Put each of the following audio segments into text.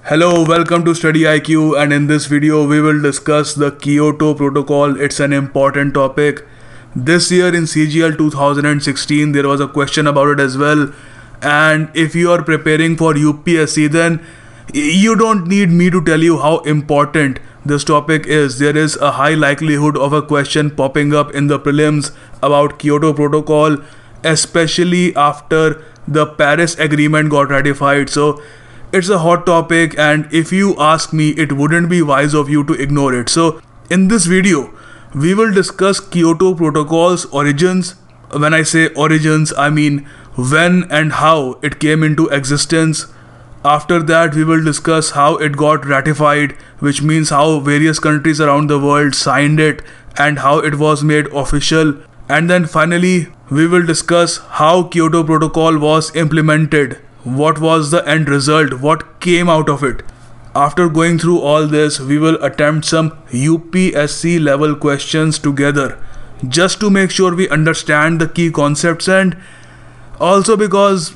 Hello, welcome to StudyIQ, and in this video we will discuss the Kyoto Protocol. It's an important topic. This year in CGL 2016 there was a question about it as well, and if you are preparing for UPSC then you don't need me to tell you how important this topic is. There is a high likelihood of a question popping up in the prelims about Kyoto Protocol, especially after the Paris Agreement got ratified. So it's a hot topic, and if you ask me, it wouldn't be wise of you to ignore it. So in this video we will discuss Kyoto Protocol's origins. When I say origins, I mean when and how it came into existence. After that we will discuss how it got ratified, which means how various countries around the world signed it and how it was made official. And then finally we will discuss how Kyoto Protocol was implemented. What was the end result? What came out of it? After going through all this, we will attempt some UPSC level questions together, just to make sure we understand the key concepts, and also because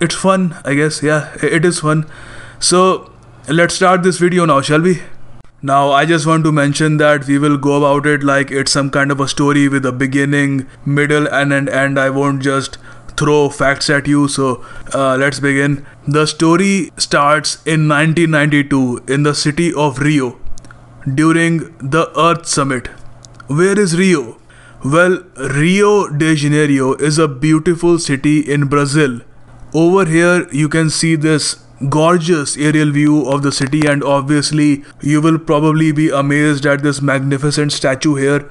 it's fun, I guess. Yeah, it is fun. So let's start this video now, shall we? Now I just want to mention that we will go about it like it's some kind of a story with a beginning, middle and an end. I won't just throw facts at you. So let's begin. The story starts in 1992 in the city of Rio during the Earth Summit. Where is Rio? Well, Rio de Janeiro is a beautiful city in Brazil. Over here you can see this gorgeous aerial view of the city, and obviously you will probably be amazed at this magnificent statue here.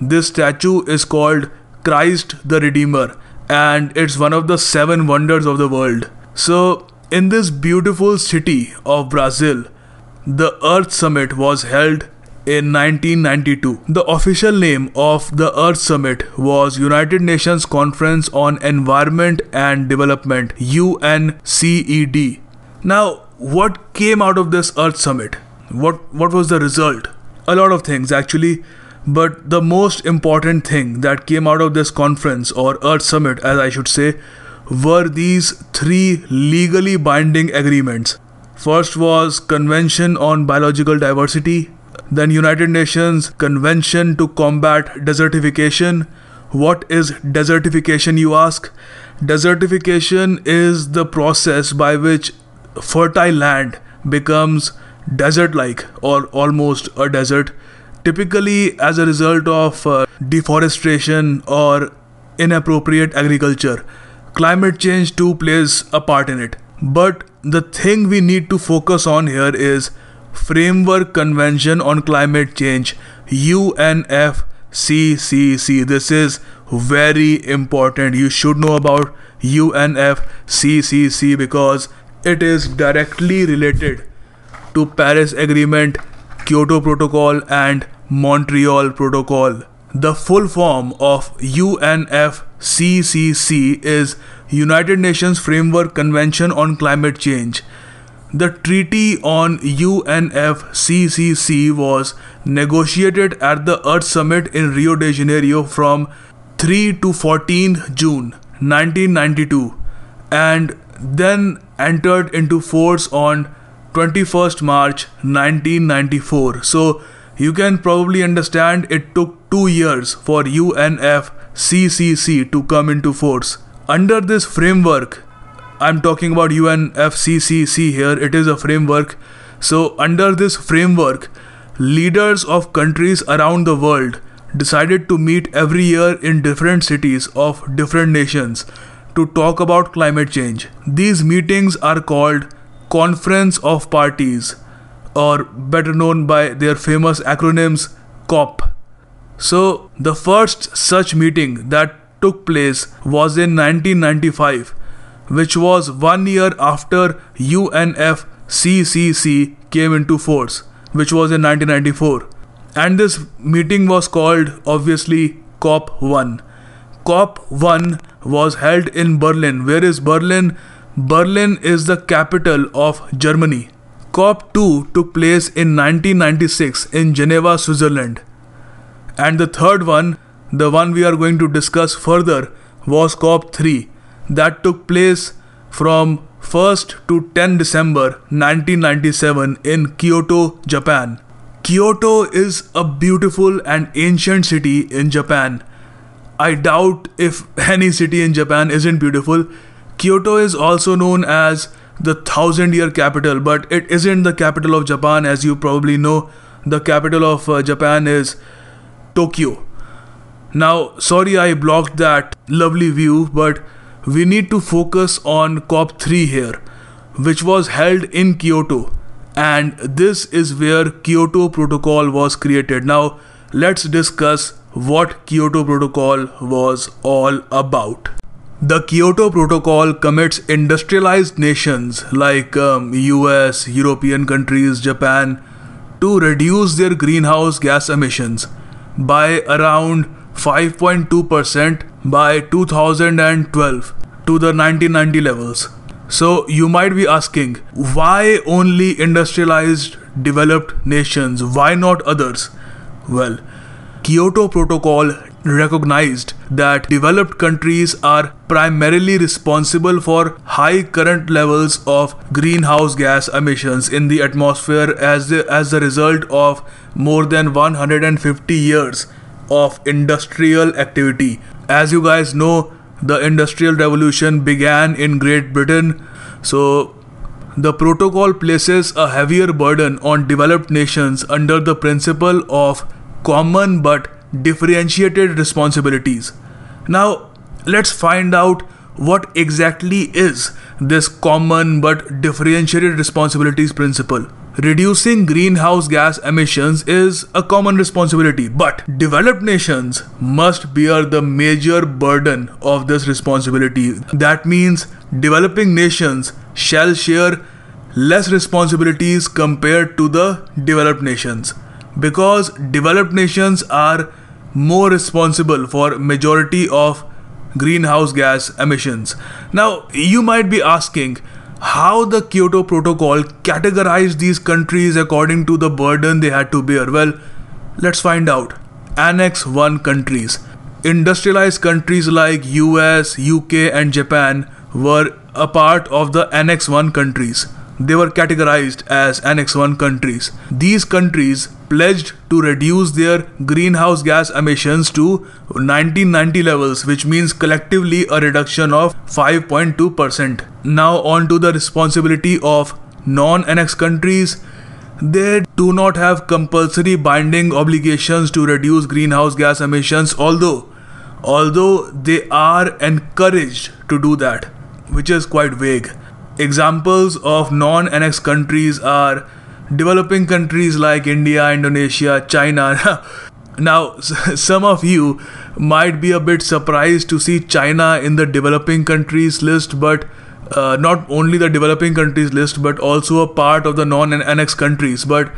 This statue is called Christ the Redeemer, and it's one of the 7 wonders of the world. So in this beautiful city of Brazil, the Earth Summit was held in 1992. The official name of the Earth Summit was United Nations Conference on Environment and Development, UNCED. Now, what came out of this Earth Summit? What was the result? A lot of things actually. But the most important thing that came out of this conference, or Earth Summit as I should say, were these 3 legally binding agreements. First was Convention on Biological Diversity, then United Nations Convention to Combat Desertification. What is desertification, you ask? Desertification is the process by which fertile land becomes desert-like or almost a desert, typically as a result of deforestation or inappropriate agriculture. Climate change too plays a part in it. But the thing we need to focus on here is Framework Convention on Climate Change, UNFCCC. This is very important. You should know about UNFCCC because it is directly related to Paris Agreement, Kyoto Protocol and Montreal Protocol. The full form of UNFCCC is United Nations Framework Convention on Climate Change. The treaty on UNFCCC was negotiated at the Earth Summit in Rio de Janeiro from 3 to 14 June 1992 and then entered into force on 21st March 1994. So you can probably understand it took 2 years for UNFCCC to come into force. Under this framework, I'm talking about UNFCCC here, it is a framework. So under this framework, leaders of countries around the world decided to meet every year in different cities of different nations to talk about climate change. These meetings are called Conference of Parties, or better known by their famous acronyms COP. So the first such meeting that took place was in 1995, which was 1 year after UNFCCC came into force, which was in 1994. And this meeting was called obviously COP1. COP1 was held in Berlin. Where is Berlin? Berlin is the capital of Germany. COP2 took place in 1996 in Geneva, Switzerland. And the third one, the one we are going to discuss further, was COP3 that took place from 1st to 10 December 1997 in Kyoto, Japan. Kyoto is a beautiful and ancient city in Japan. I doubt if any city in Japan isn't beautiful. Kyoto is also known as the 1,000-year capital, but it isn't the capital of Japan, as you probably know. The capital of Japan is Tokyo. Now, sorry I blocked that lovely view, but we need to focus on COP3 here, which was held in Kyoto, and this is where Kyoto Protocol was created. Now, let's discuss what Kyoto Protocol was all about. The Kyoto Protocol commits industrialized nations like US, European countries, Japan to reduce their greenhouse gas emissions by around 5.2% by 2012 to the 1990 levels. So you might be asking, why only industrialized developed nations? Why not others? Well, Kyoto Protocol recognized that developed countries are primarily responsible for high current levels of greenhouse gas emissions in the atmosphere as the result of more than 150 years of industrial activity. As you guys know, the Industrial Revolution began in Great Britain, so the protocol places a heavier burden on developed nations under the principle of common but differentiated responsibilities. Now, let's find out what exactly is this common but differentiated responsibilities principle. Reducing greenhouse gas emissions is a common responsibility, but developed nations must bear the major burden of this responsibility. That means developing nations shall share less responsibilities compared to the developed nations, because developed nations are more responsible for majority of greenhouse gas emissions. Now, you might be asking how the Kyoto Protocol categorized these countries according to the burden they had to bear. Well, let's find out. Annex 1 countries. Industrialized countries like US, UK and Japan were a part of the Annex 1 countries. They were categorized as Annex 1 countries. These countries pledged to reduce their greenhouse gas emissions to 1990 levels, which means collectively a reduction of 5.2%. Now on to the responsibility of non-annex countries. They do not have compulsory binding obligations to reduce greenhouse gas emissions, although they are encouraged to do that, which is quite vague. Examples of non-annex countries are developing countries like India, Indonesia, China. Now, some of you might be a bit surprised to see China in the developing countries list, but not only the developing countries list, but also a part of the non-annex countries. But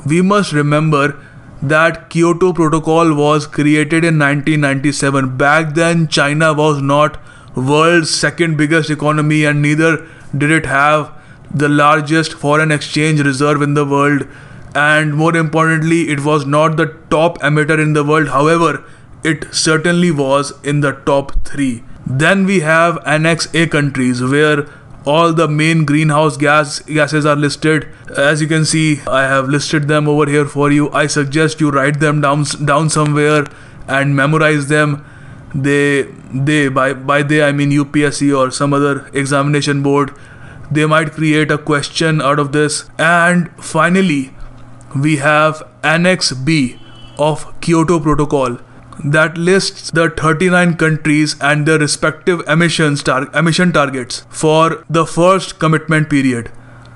we must remember that Kyoto Protocol was created in 1997. Back then, China was not world's second biggest economy, and neither did it have the largest foreign exchange reserve in the world, and more importantly, it was not the top emitter in the world. However, it certainly was in the top 3. Then we have Annex A countries, where all the main greenhouse gases are listed. As you can see, I have listed them over here for you. I suggest you write them down somewhere and memorize them. By they I mean UPSC or some other examination board. They might create a question out of this. And finally, we have Annex B of Kyoto Protocol that lists the 39 countries and their respective emission targets for the first commitment period.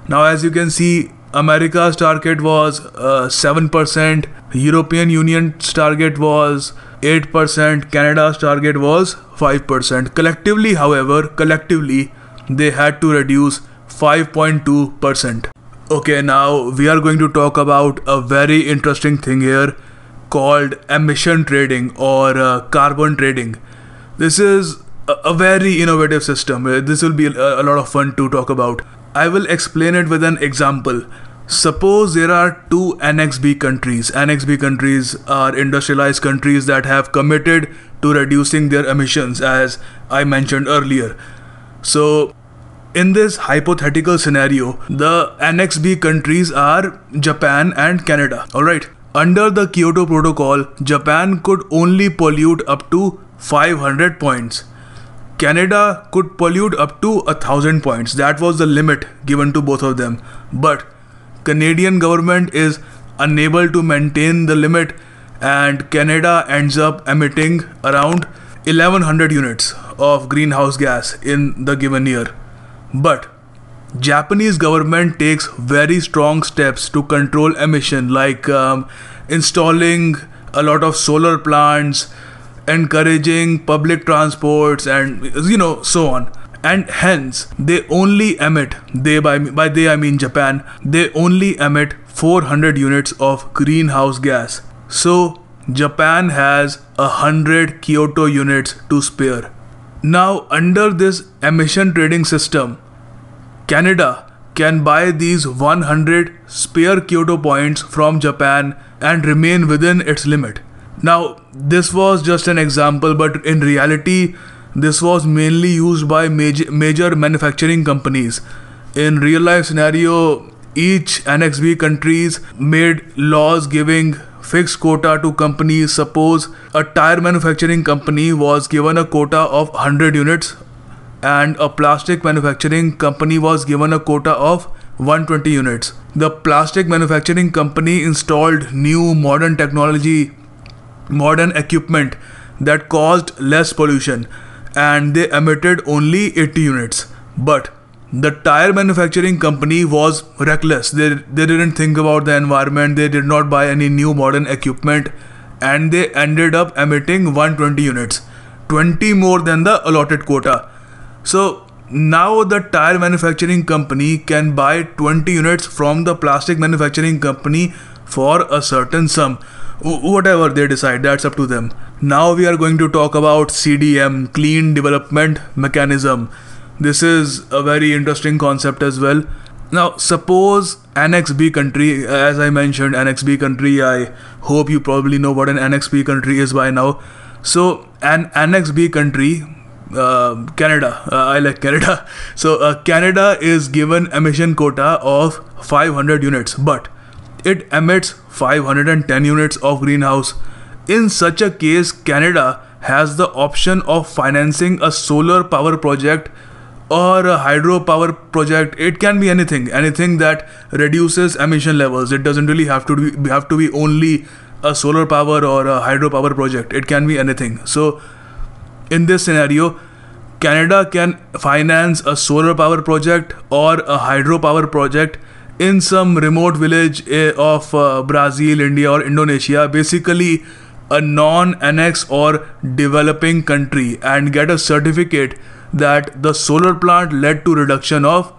Now, as you can see, America's target was 7%, European Union's target was 8%, Canada's target was 5%. Collectively, they had to reduce 5.2%. Okay, now we are going to talk about a very interesting thing here called emission trading or carbon trading. This is a very innovative system. This will be a lot of fun to talk about. I will explain it with an example. Suppose there are 2 Annex B countries. Annex B countries are industrialized countries that have committed to reducing their emissions, as I mentioned earlier. So In this hypothetical scenario, the Annex B countries are Japan and Canada. Alright. Under the Kyoto Protocol, Japan could only pollute up to 500 points. Canada could pollute up to 1,000 points. That was the limit given to both of them. But Canadian government is unable to maintain the limit, and Canada ends up emitting around 1100 units of greenhouse gas in the given year. But Japanese government takes very strong steps to control emission, like installing a lot of solar plants, encouraging public transports, and so on. And hence they only emit, by they I mean Japan, they only emit 400 units of greenhouse gas. So Japan has 100 Kyoto units to spare. Now under this emission trading system, Canada can buy these 100 spare Kyoto points from Japan and remain within its limit. Now, this was just an example, but in reality, this was mainly used by major manufacturing companies. In real life scenario, each Annex B countries made laws giving fixed quota to companies. Suppose a tire manufacturing company was given a quota of 100 units and a plastic manufacturing company was given a quota of 120 units. The plastic manufacturing company installed new modern technology, modern equipment that caused less pollution, and they emitted only 80 units. But the tire manufacturing company was reckless. They didn't think about the environment. They did not buy any new modern equipment, and they ended up emitting 120 units, 20 more than the allotted quota. So now the tire manufacturing company can buy 20 units from the plastic manufacturing company for a certain sum. Whatever they decide, that's up to them. Now we are going to talk about CDM, Clean Development Mechanism. This is a very interesting concept as well. Now suppose Annex B country, as I mentioned, Annex B country, I hope you probably know what an Annex B country is by now. So an Annex B country, Canada, I like Canada. So Canada is given emission quota of 500 units, but it emits 510 units of greenhouse. In such a case, Canada has the option of financing a solar power project or a hydropower project. It can be anything that reduces emission levels. It doesn't really have to be only a solar power or a hydropower project. It can be anything. So in this scenario, Canada can finance a solar power project or a hydropower project in some remote village of Brazil, India or Indonesia, basically a non-annex or developing country, and get a certificate that the solar plant led to reduction of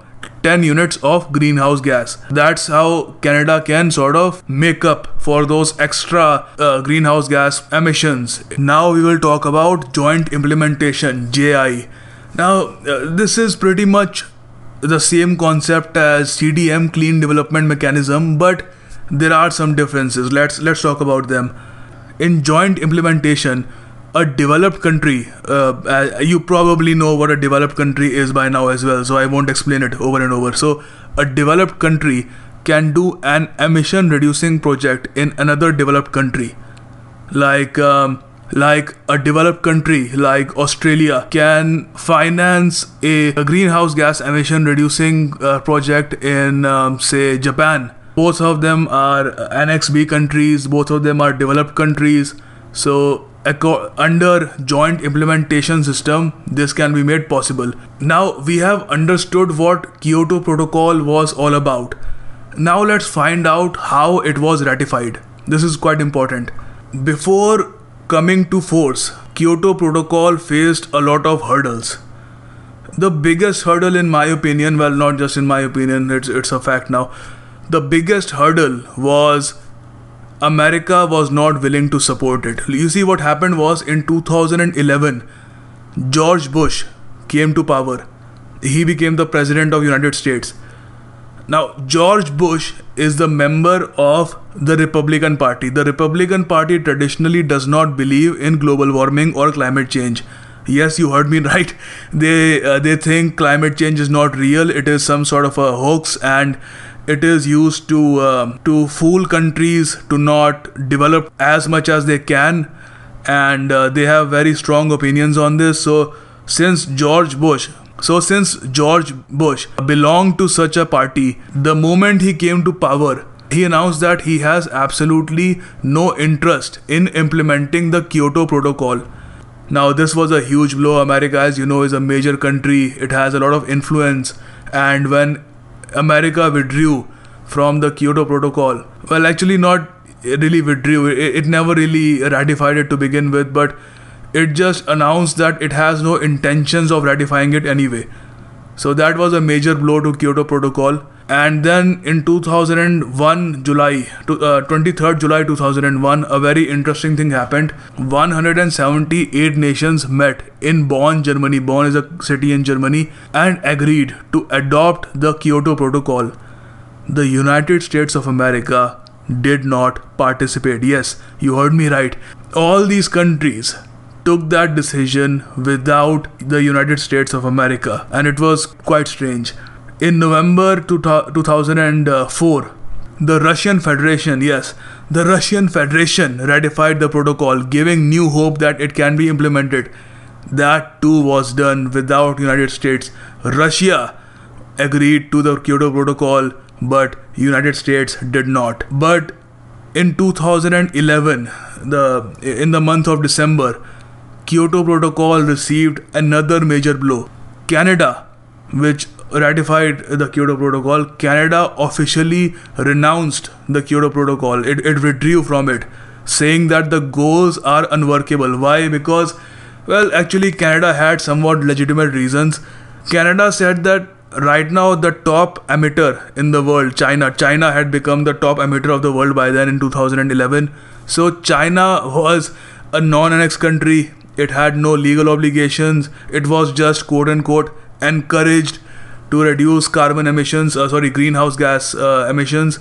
10 units of greenhouse gas. That's how Canada can sort of make up for those extra greenhouse gas emissions. Now we will talk about joint implementation, JI. Now this is pretty much the same concept as CDM, Clean Development Mechanism, but there are some differences. Let's talk about them. In joint implementation, a developed country, you probably know what a developed country is by now as well, so I won't explain it over and over. So a developed country can do an emission reducing project in another developed country. Like a developed country like Australia can finance a greenhouse gas emission reducing project in say Japan. Both of them are Annex B countries, both of them are developed countries. So under joint implementation system, this can be made possible. Now we have understood what Kyoto Protocol was all about. Now let's find out how it was ratified. This is quite important. Before coming to force, Kyoto Protocol faced a lot of hurdles. The biggest hurdle, in my opinion, well, not just in my opinion, it's a fact now. The biggest hurdle was America was not willing to support it. You see, what happened was in 2011, George Bush came to power. He became the president of United States. Now, George Bush is the member of the Republican Party. The Republican Party traditionally does not believe in global warming or climate change. Yes, you heard me right. They think climate change is not real. It is some sort of a hoax, and it is used to fool countries to not develop as much as they can, and they have very strong opinions on this. Since George Bush belonged to such a party, the moment he came to power, he announced that he has absolutely no interest in implementing the Kyoto Protocol. Now, this was a huge blow. America, as you know, is a major country. It has a lot of influence. And when America withdrew from the Kyoto Protocol, well, actually not really withdrew. It never really ratified it to begin with, but it just announced that it has no intentions of ratifying it anyway. So that was a major blow to Kyoto Protocol. And then in 2001 July, 23rd July 2001, a very interesting thing happened. 178 nations met in Bonn, Germany. Bonn is a city in Germany, and agreed to adopt the Kyoto Protocol. The United States of America did not participate. Yes, you heard me right. All these countries took that decision without the United States of America, and it was quite strange. In November 2004, the Russian Federation ratified the protocol, giving new hope that it can be implemented. That too was done without United States. Russia agreed to the Kyoto Protocol, but United States did not. But in 2011, in the month of December, Kyoto Protocol received another major blow. Canada, which ratified the Kyoto Protocol, Canada officially renounced the Kyoto Protocol. It withdrew from it, saying that the goals are unworkable. Why? Because, well, actually Canada had somewhat legitimate reasons. Canada said that right now the top emitter in the world, China had become the top emitter of the world by then in 2011. So China was a non-annexed country. It had no legal obligations. It was just quote unquote encouraged to reduce greenhouse gas emissions,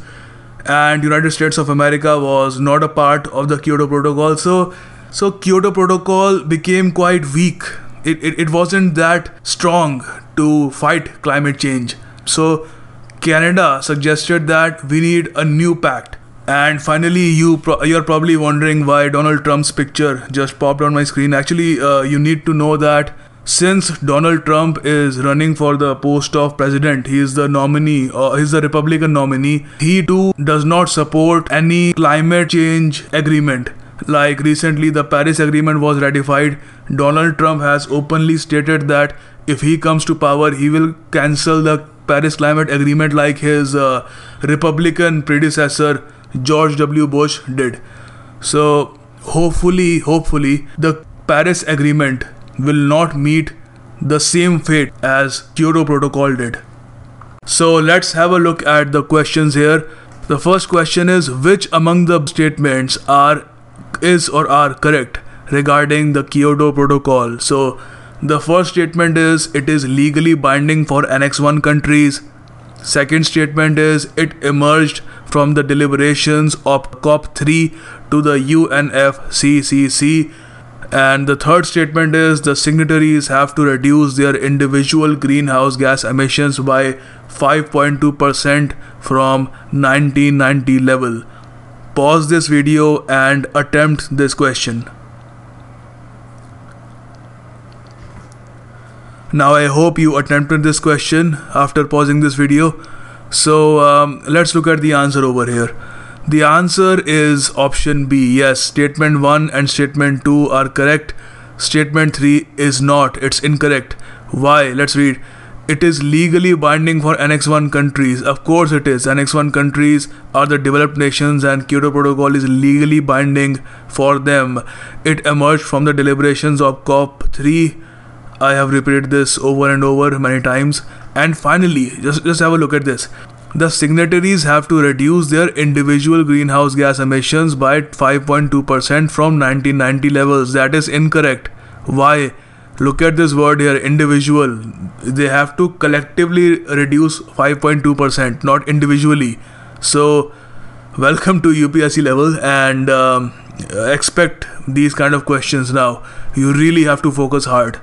and United States of America was not a part of the Kyoto Protocol. So Kyoto Protocol became quite weak. It wasn't that strong to fight climate change. So Canada suggested that we need a new pact. And finally, you're probably wondering why Donald Trump's picture just popped on my screen. Actually, you need to know that since Donald Trump is running for the post of president, he is the nominee, he's the Republican nominee, he too does not support any climate change agreement. Like recently, the Paris Agreement was ratified. Donald Trump has openly stated that if he comes to power, he will cancel the Paris Climate Agreement like his Republican predecessor, George W. Bush, did. So hopefully, the Paris Agreement will not meet the same fate as Kyoto Protocol did. So let's have a look at the questions here. The first question is, which among the statements is or are correct regarding the Kyoto Protocol? So the first statement is, it is legally binding for Annex 1 countries. Second statement is, it emerged from the deliberations of COP3 to the UNFCCC. And the third statement is, the signatories have to reduce their individual greenhouse gas emissions by 5.2% from 1990 level. Pause this video and attempt this question. Now I hope you attempted this question after pausing this video. So let's look at the answer over here. The answer is option B. Yes, statement 1 and statement 2 are correct. Statement 3 is not. It's incorrect. Why? Let's read. It is legally binding for Annex 1 countries. Of course it is. Annex 1 countries are the developed nations, and Kyoto Protocol is legally binding for them. It emerged from the deliberations of COP3. I have repeated this over and over many times. And finally, just have a look at this. The signatories have to reduce their individual greenhouse gas emissions by 5.2% from 1990 levels. That is incorrect. Why? Look at this word here, individual. They have to collectively reduce 5.2%, not individually. So, welcome to UPSC level, and expect these kind of questions now. You really have to focus hard.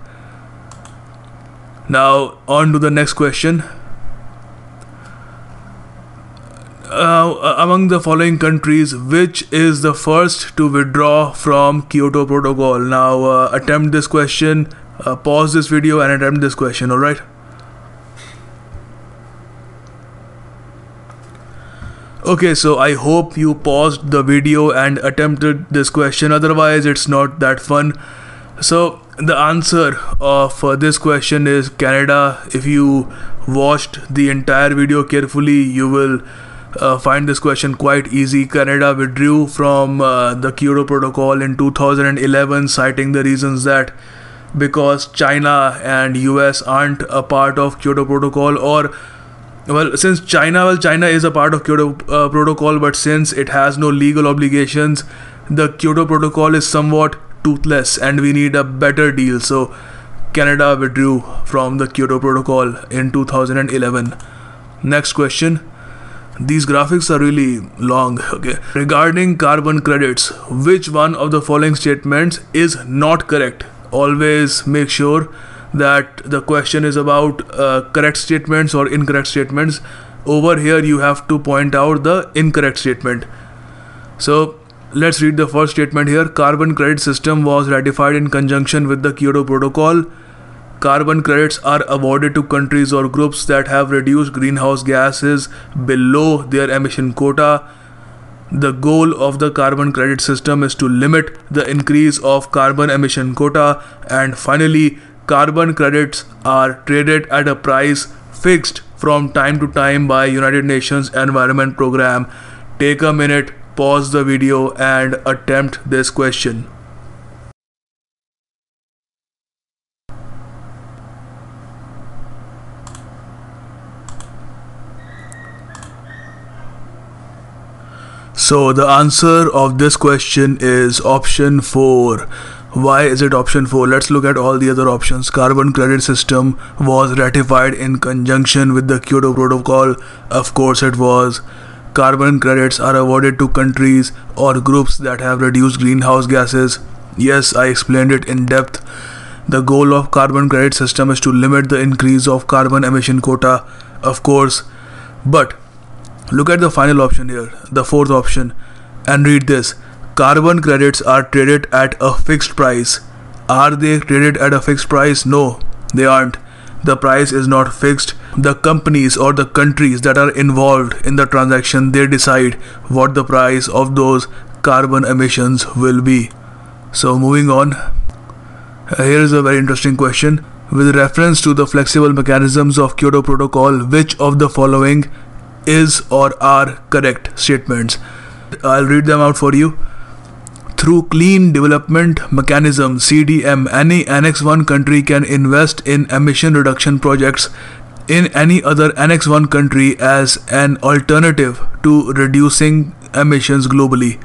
Now on to the next question. Among the following countries, which is the first to withdraw from Kyoto Protocol? Now attempt this question, pause this video and attempt this question, alright? Okay, so I hope you paused the video and attempted this question, otherwise it's not that fun. So the answer of this question is Canada. If you watched the entire video carefully, you will find this question quite easy. Canada withdrew from the Kyoto Protocol in 2011, citing the reasons that because China and US aren't a part of Kyoto Protocol, or since China is a part of Kyoto Protocol, but since it has no legal obligations, the Kyoto Protocol is somewhat toothless and we need a better deal. So Canada withdrew from the Kyoto Protocol in 2011. Next question. These graphics are really long. Okay. Regarding carbon credits, which one of the following statements is not correct? Always make sure that the question is about correct statements or incorrect statements. Over here you have to point out the incorrect statement. So let's read the first statement here. Carbon credit system was ratified in conjunction with the Kyoto Protocol. Carbon credits are awarded to countries or groups that have reduced greenhouse gases below their emission quota. The goal of the carbon credit system is to limit the increase of carbon emission quota. And finally, carbon credits are traded at a price fixed from time to time by United Nations Environment Program. Take a minute, pause the video and attempt this question. So the answer of this question is option 4. Why is it option 4? Let's look at all the other options. Carbon credit system was ratified in conjunction with the Kyoto Protocol. Of course it was. Carbon credits are awarded to countries or groups that have reduced greenhouse gases. Yes, I explained it in depth. The goal of carbon credit system is to limit the increase of carbon emission quota. Of course. But look at the final option here, the fourth option, and read this. Carbon credits are traded at a fixed price. Are they traded at a fixed price? No, they aren't. The price is not fixed. The companies or the countries that are involved in the transaction, they decide what the price of those carbon emissions will be. So moving on, here is a very interesting question. With reference to the flexible mechanisms of Kyoto Protocol, which of the following is or are correct statements? I'll read them out for you. Through Clean Development Mechanism (CDM), any Annex 1 country can invest in emission reduction projects in any other Annex 1 country as an alternative to reducing emissions globally.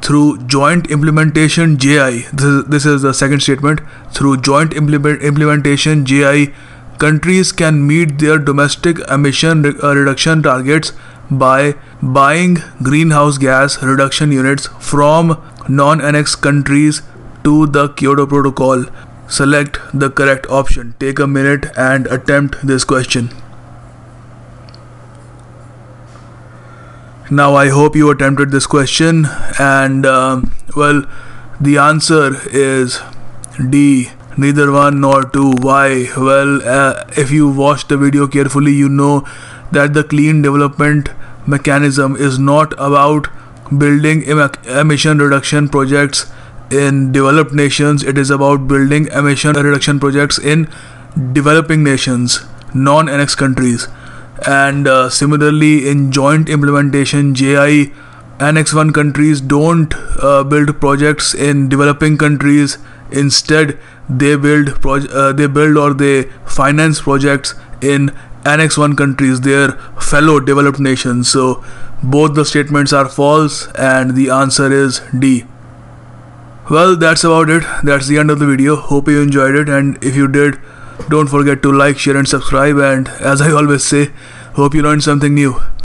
Through joint implementation (JI), this is the second statement. Through joint implementation (JI), countries can meet their domestic emission reduction targets by buying greenhouse gas reduction units from non-annex countries to the Kyoto Protocol. Select the correct option. Take a minute and attempt this question. Now I hope you attempted this question, and the answer is D. Neither 1 nor 2. Why? Well, if you watched the video carefully, you know that the Clean Development Mechanism is not about building emission reduction projects in developed nations. It is about building emission reduction projects in developing nations, non-annex countries. And similarly, in joint implementation (JI), Annex 1 countries don't build projects in developing countries. Instead, they build or they finance projects in Annex 1 countries, their fellow developed nations. So both the statements are false and the answer is D. Well, that's about it. That's the end of the video. Hope you enjoyed it, and if you did, don't forget to like, share and subscribe, and as I always say, hope you learned something new.